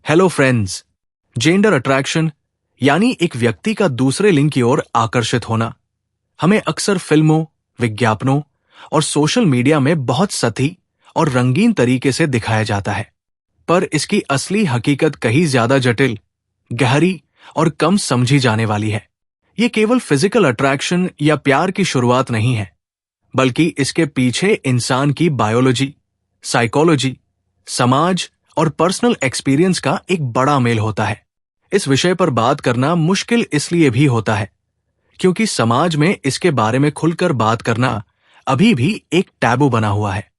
Hello friends. Gender attraction यानी एक व्यक्ति का दूसरे लिंग की ओर आकर्षित होना हमें अक्सर फिल्मों, विज्ञापनों और सोशल मीडिया में बहुत सती और रंगीन तरीके से दिखाया जाता है। पर इसकी असली हकीकत कहीं ज्यादा जटिल, गहरी और कम समझी जाने वाली है। ये केवल फिजिकल अट्रैक्शन या प्यार की शुरुआत नहीं है, बल्कि इसके पीछे इंसान की बायोलॉजी, साइकोलॉजी, समाज और पर्सनल एक्सपीरियंस का एक बड़ा मेल होता है। इस विषय पर बात करना मुश्किल इसलिए भी होता है क्योंकि समाज में इसके बारे में खुलकर बात करना अभी भी एक टैबू बना हुआ है।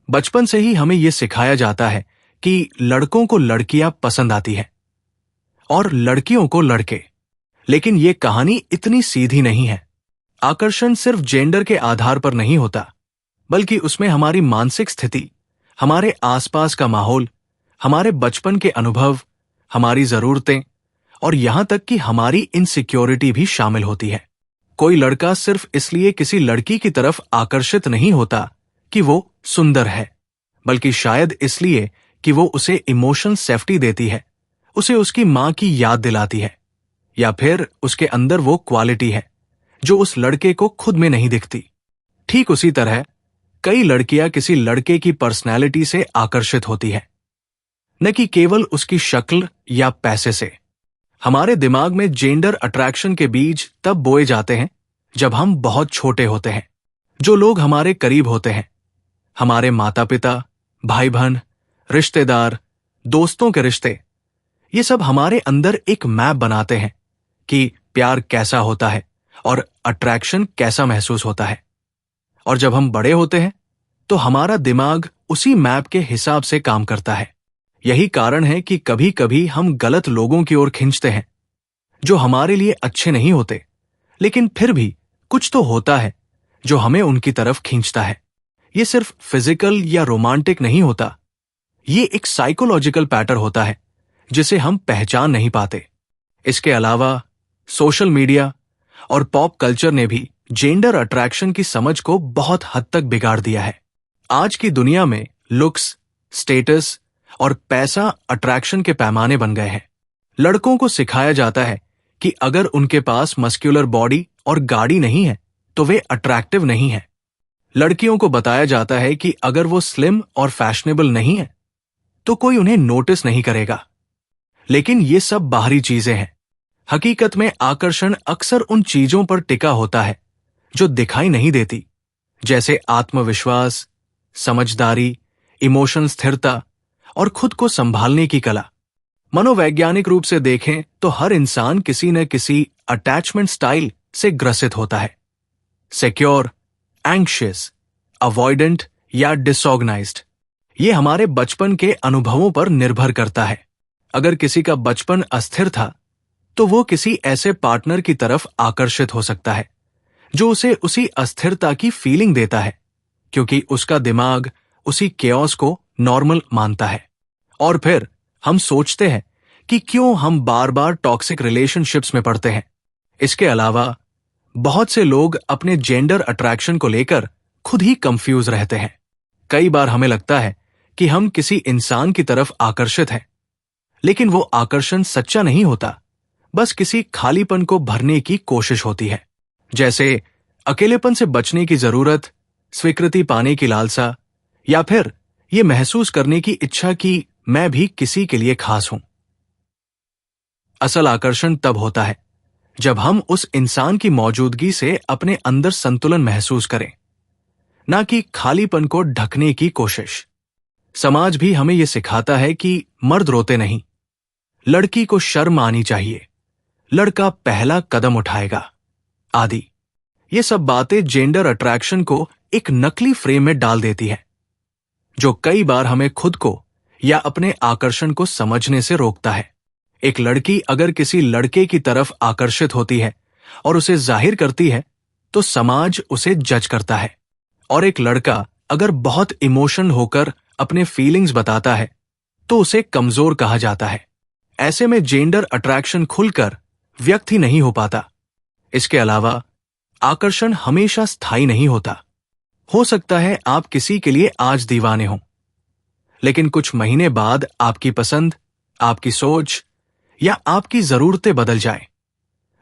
बचपन से ही हमें यह सिखाया जाता है कि लड़कों को लड़कियां पसंद आती है और लड़कियों को लड़के। लेकिन यह कहानी इतनी सीधी नहीं है। आकर्षण सिर्फ जेंडर के आधार पर नहीं होता, बल्कि उसमें हमारी मानसिक स्थिति, हमारे आसपास का माहौल, हमारे बचपन के अनुभव, हमारी जरूरतें और यहां तक कि हमारी इनसिक्योरिटी भी शामिल होती है। कोई लड़का सिर्फ इसलिए किसी लड़की की तरफ आकर्षित नहीं होता कि वो सुंदर है, बल्कि शायद इसलिए कि वो उसे इमोशनल सेफ्टी देती है, उसे उसकी मां की याद दिलाती है, या फिर उसके अंदर वो क्वालिटी है जो उस लड़के को खुद में नहीं दिखती। ठीक उसी तरह कई लड़कियां किसी लड़के की पर्सनैलिटी से आकर्षित होती है, न कि केवल उसकी शक्ल या पैसे से। हमारे दिमाग में जेंडर अट्रैक्शन के बीज तब बोए जाते हैं जब हम बहुत छोटे होते हैं। जो लोग हमारे करीब होते हैं, हमारे माता पिता, भाई बहन, रिश्तेदार, दोस्तों के रिश्ते, ये सब हमारे अंदर एक मैप बनाते हैं कि प्यार कैसा होता है और अट्रैक्शन कैसा महसूस होता है। और जब हम बड़े होते हैं तो हमारा दिमाग उसी मैप के हिसाब से काम करता है। यही कारण है कि कभी कभी हम गलत लोगों की ओर खींचते हैं जो हमारे लिए अच्छे नहीं होते, लेकिन फिर भी कुछ तो होता है जो हमें उनकी तरफ खींचता है। ये सिर्फ फिजिकल या रोमांटिक नहीं होता, ये एक साइकोलॉजिकल पैटर्न होता है जिसे हम पहचान नहीं पाते। इसके अलावा सोशल मीडिया और पॉप कल्चर ने भी जेंडर अट्रैक्शन की समझ को बहुत हद तक बिगाड़ दिया है। आज की दुनिया में लुक्स, स्टेटस और पैसा अट्रैक्शन के पैमाने बन गए हैं। लड़कों को सिखाया जाता है कि अगर उनके पास मस्कुलर बॉडी और गाड़ी नहीं है तो वे अट्रैक्टिव नहीं है। लड़कियों को बताया जाता है कि अगर वो स्लिम और फैशनेबल नहीं है तो कोई उन्हें नोटिस नहीं करेगा। लेकिन ये सब बाहरी चीजें हैं। हकीकत में आकर्षण अक्सर उन चीजों पर टिका होता है जो दिखाई नहीं देती, जैसे आत्मविश्वास, समझदारी, इमोशनल स्थिरता और खुद को संभालने की कला। मनोवैज्ञानिक रूप से देखें तो हर इंसान किसी न किसी अटैचमेंट स्टाइल से ग्रसित होता है। सिक्योर, एंग्शियस, अवॉइडेंट या डिसऑर्गनाइज्ड। ये हमारे बचपन के अनुभवों पर निर्भर करता है। अगर किसी का बचपन अस्थिर था तो वो किसी ऐसे पार्टनर की तरफ आकर्षित हो सकता है जो उसे उसी अस्थिरता की फीलिंग देता है, क्योंकि उसका दिमाग उसी केओस को नॉर्मल मानता है। और फिर हम सोचते हैं कि क्यों हम बार बार टॉक्सिक रिलेशनशिप्स में पड़ते हैं। इसके अलावा बहुत से लोग अपने जेंडर अट्रैक्शन को लेकर खुद ही कंफ्यूज रहते हैं। कई बार हमें लगता है कि हम किसी इंसान की तरफ आकर्षित हैं, लेकिन वो आकर्षण सच्चा नहीं होता, बस किसी खालीपन को भरने की कोशिश होती है। जैसे अकेलेपन से बचने की जरूरत, स्वीकृति पाने की लालसा, या फिर ये महसूस करने की इच्छा कि मैं भी किसी के लिए खास हूं। असल आकर्षण तब होता है जब हम उस इंसान की मौजूदगी से अपने अंदर संतुलन महसूस करें, ना कि खालीपन को ढकने की कोशिश। समाज भी हमें यह सिखाता है कि मर्द रोते नहीं, लड़की को शर्म आनी चाहिए, लड़का पहला कदम उठाएगा, आदि। ये सब बातें जेंडर अट्रैक्शन को एक नकली फ्रेम में डाल देती है, जो कई बार हमें खुद को या अपने आकर्षण को समझने से रोकता है। एक लड़की अगर किसी लड़के की तरफ आकर्षित होती है और उसे जाहिर करती है तो समाज उसे जज करता है, और एक लड़का अगर बहुत इमोशनल होकर अपने फीलिंग्स बताता है तो उसे कमजोर कहा जाता है। ऐसे में जेंडर अट्रैक्शन खुलकर व्यक्त ही नहीं हो पाता। इसके अलावा आकर्षण हमेशा स्थायी नहीं होता। हो सकता है आप किसी के लिए आज दीवाने हों, लेकिन कुछ महीने बाद आपकी पसंद, आपकी सोच या आपकी जरूरतें बदल जाए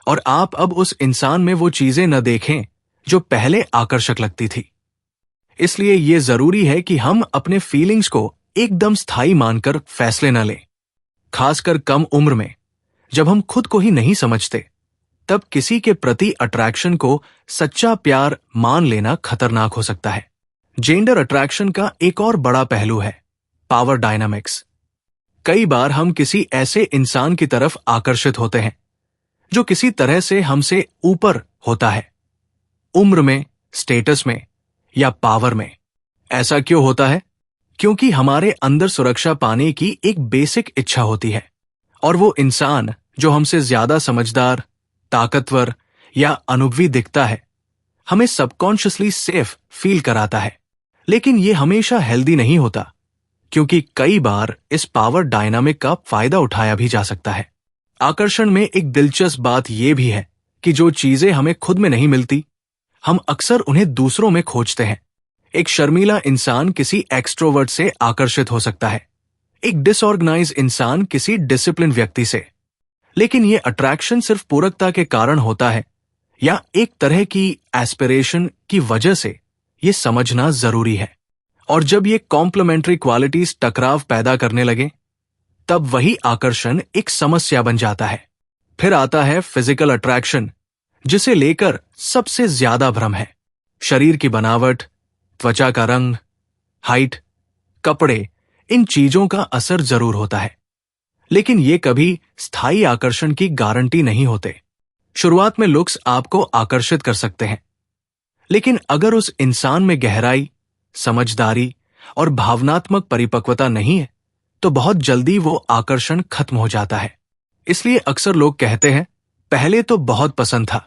और आप अब उस इंसान में वो चीजें न देखें जो पहले आकर्षक लगती थी। इसलिए यह जरूरी है कि हम अपने फीलिंग्स को एकदम स्थायी मानकर फैसले न लें। खासकर कम उम्र में जब हम खुद को ही नहीं समझते, तब किसी के प्रति अट्रैक्शन को सच्चा प्यार मान लेना खतरनाक हो सकता है। जेंडर अट्रैक्शन का एक और बड़ा पहलू है पावर डायनामिक्स। कई बार हम किसी ऐसे इंसान की तरफ आकर्षित होते हैं जो किसी तरह से हमसे ऊपर होता है, उम्र में, स्टेटस में या पावर में। ऐसा क्यों होता है? क्योंकि हमारे अंदर सुरक्षा पाने की एक बेसिक इच्छा होती है और वो इंसान जो हमसे ज्यादा समझदार, ताकतवर या अनुभवी दिखता है, हमें सबकॉन्शियसली सेफ फील कराता है। लेकिन ये हमेशा हेल्दी नहीं होता, क्योंकि कई बार इस पावर डायनामिक का फायदा उठाया भी जा सकता है। आकर्षण में एक दिलचस्प बात यह भी है कि जो चीजें हमें खुद में नहीं मिलती, हम अक्सर उन्हें दूसरों में खोजते हैं। एक शर्मीला इंसान किसी एक्सट्रोवर्ट से आकर्षित हो सकता है, एक डिसऑर्गेनाइज इंसान किसी डिसिप्लिन व्यक्ति से। लेकिन यह अट्रैक्शन सिर्फ पूरकता के कारण होता है या एक तरह की एस्पिरेशन की वजह से, यह समझना जरूरी है। और जब ये कॉम्प्लीमेंट्री क्वालिटीज टकराव पैदा करने लगे, तब वही आकर्षण एक समस्या बन जाता है। फिर आता है फिजिकल अट्रैक्शन, जिसे लेकर सबसे ज्यादा भ्रम है। शरीर की बनावट, त्वचा का रंग, हाइट, कपड़े, इन चीजों का असर जरूर होता है, लेकिन ये कभी स्थायी आकर्षण की गारंटी नहीं होते। शुरुआत में लुक्स आपको आकर्षित कर सकते हैं, लेकिन अगर उस इंसान में गहराई, समझदारी और भावनात्मक परिपक्वता नहीं है, तो बहुत जल्दी वो आकर्षण खत्म हो जाता है। इसलिए अक्सर लोग कहते हैं, पहले तो बहुत पसंद था,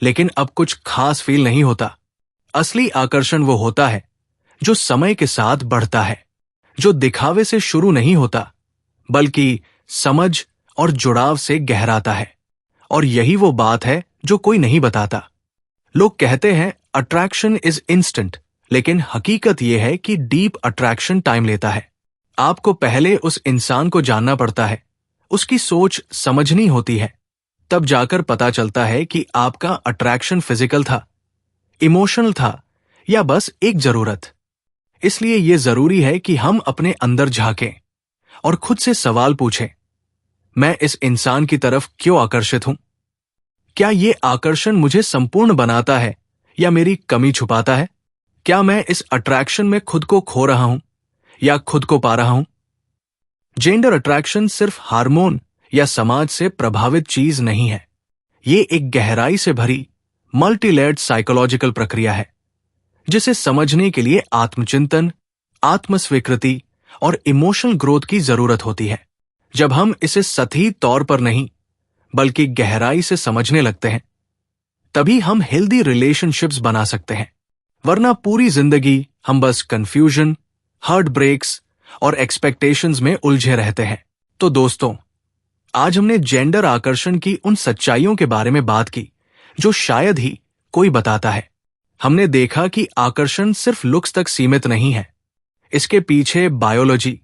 लेकिन अब कुछ खास फील नहीं होता। असली आकर्षण वो होता है जो समय के साथ बढ़ता है, जो दिखावे से शुरू नहीं होता, बल्कि समझ और जुड़ाव से गहराता है। और यही वो बात है जो कोई नहीं बताता। लोग कहते हैं अट्रैक्शन इज इंस्टेंट, लेकिन हकीकत यह है कि डीप अट्रैक्शन टाइम लेता है। आपको पहले उस इंसान को जानना पड़ता है, उसकी सोच समझनी होती है, तब जाकर पता चलता है कि आपका अट्रैक्शन फिजिकल था, इमोशनल था या बस एक जरूरत। इसलिए यह जरूरी है कि हम अपने अंदर झांकें और खुद से सवाल पूछें, मैं इस इंसान की तरफ क्यों आकर्षित हूं? क्या यह आकर्षण मुझे संपूर्ण बनाता है या मेरी कमी छुपाता है? क्या मैं इस अट्रैक्शन में खुद को खो रहा हूं या खुद को पा रहा हूं? जेंडर अट्रैक्शन सिर्फ हार्मोन या समाज से प्रभावित चीज नहीं है। ये एक गहराई से भरी मल्टीलेयर्ड साइकोलॉजिकल प्रक्रिया है, जिसे समझने के लिए आत्मचिंतन, आत्मस्वीकृति और इमोशनल ग्रोथ की जरूरत होती है। जब हम इसे सतही तौर पर नहीं, बल्कि गहराई से समझने लगते हैं, तभी हम हेल्दी रिलेशनशिप्स बना सकते हैं। वरना पूरी जिंदगी हम बस कंफ्यूजन, हार्ट ब्रेक्स और एक्सपेक्टेशंस में उलझे रहते हैं। तो दोस्तों, आज हमने जेंडर आकर्षण की उन सच्चाइयों के बारे में बात की जो शायद ही कोई बताता है। हमने देखा कि आकर्षण सिर्फ लुक्स तक सीमित नहीं है। इसके पीछे बायोलॉजी,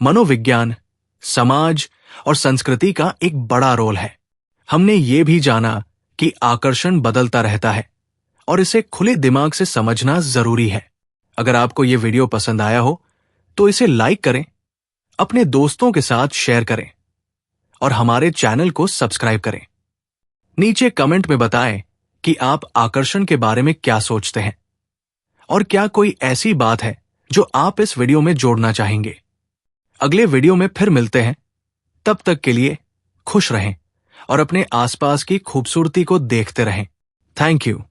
मनोविज्ञान, समाज और संस्कृति का एक बड़ा रोल है। हमने ये भी जाना कि आकर्षण बदलता रहता है और इसे खुले दिमाग से समझना जरूरी है। अगर आपको ये वीडियो पसंद आया हो तो इसे लाइक करें, अपने दोस्तों के साथ शेयर करें और हमारे चैनल को सब्सक्राइब करें। नीचे कमेंट में बताएं कि आप आकर्षण के बारे में क्या सोचते हैं और क्या कोई ऐसी बात है जो आप इस वीडियो में जोड़ना चाहेंगे। अगले वीडियो में फिर मिलते हैं। तब तक के लिए खुश रहें और अपने आसपास की खूबसूरती को देखते रहें। Thank you.